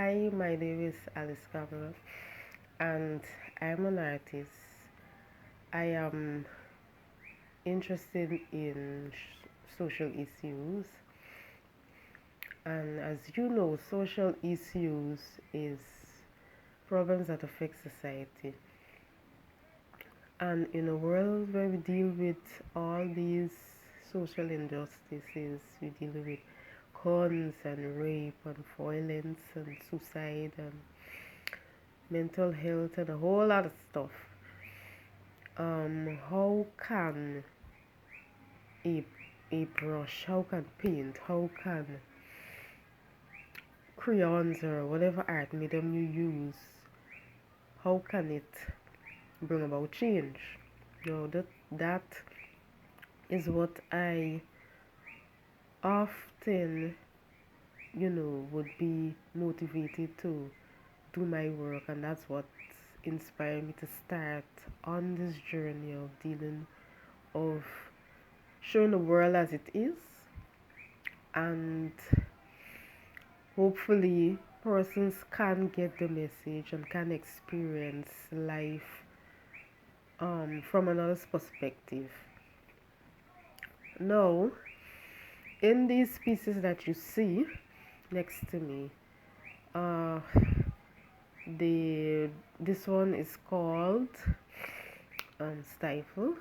Hi, my name is Alice Kamala, and I'm an artist. I am interested in social issues, and as you know, social issues is problems that affect society. And in a world where we deal with all these social injustices, we deal with guns and rape and violence and suicide and mental health and a whole lot of stuff. How can a a brush, how can paint, how can crayons or whatever art medium you use, how can it bring about change? That is what I often, would be motivated to do my work, and that's what inspired me to start on this journey of dealing of showing the world as it is, and hopefully persons can get the message and can experience life from another perspective. Now, in these pieces that you see next to me, uh, the this one is called Stifle.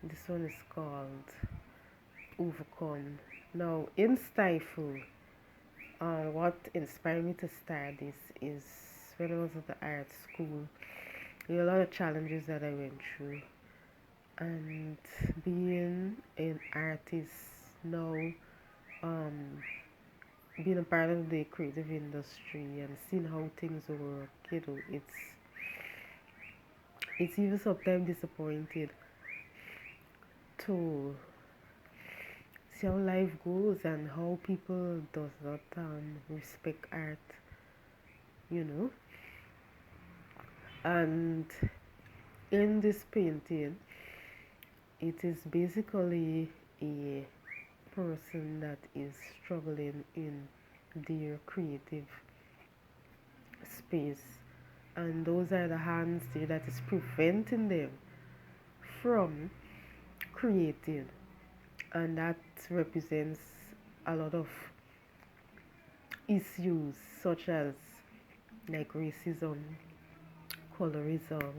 This one is called Overcome. Now, in Stifle, what inspired me to start this is when I was at the art school. There were a lot of challenges that I went through, and being an artist now, um, being a part of the creative industry and seeing how things work, it's even sometimes disappointed to see how life goes and how people does not respect art, you know. And in this painting, it is basically a person that is struggling in their creative space, and those are the hands there that is preventing them from creating, and that represents a lot of issues such as like racism, colorism,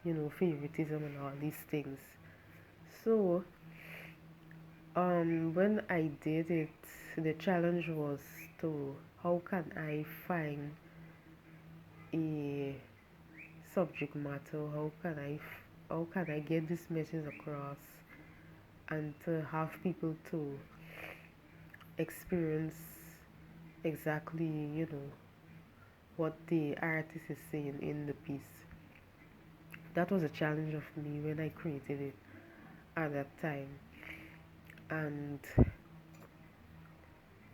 favoritism and all these things. So when I did it, the challenge was to how can I find a subject matter, how can I get this message across and to have people to experience exactly, what the artist is saying in the piece. That was a challenge of me when I created it at that time. And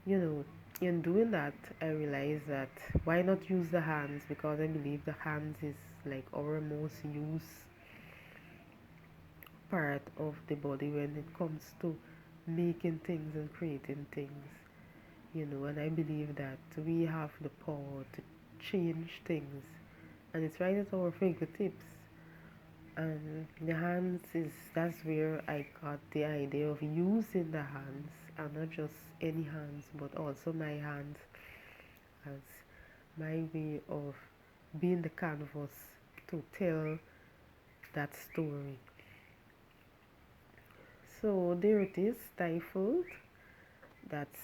you know, in doing that, I realized that why not use the hands, because I believe the hands is like our most used part of the body when it comes to making things and creating things, and I believe that we have the power to change things, and it's right at our fingertips. And the hands is that's where I got the idea of using the hands, and not just any hands but also my hands as my way of being the canvas to tell that story. So there it is, Stifled. That's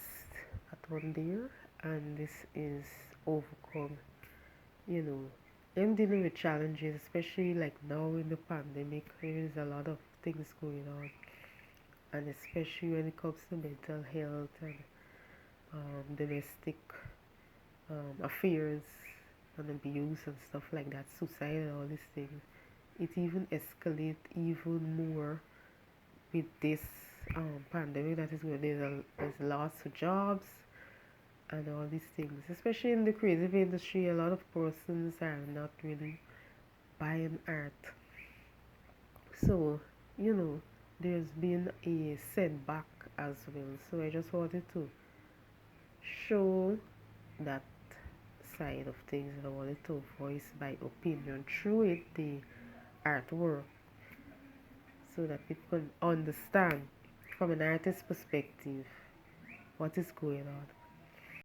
that one there, and this is Overcome. You know, I'm dealing with challenges, especially like now in the pandemic. There is a lot of things going on, and especially when it comes to mental health and domestic affairs and abuse and stuff like that, suicide and all these things. It even escalates even more with this pandemic that is going. There's lots of jobs and all these things, especially in the creative industry. A lot of persons are not really buying art, so you know there's been a setback as well. So I just wanted to show that side of things, and I wanted to voice my opinion through it, the artwork, so that people can understand from an artist's perspective what is going on.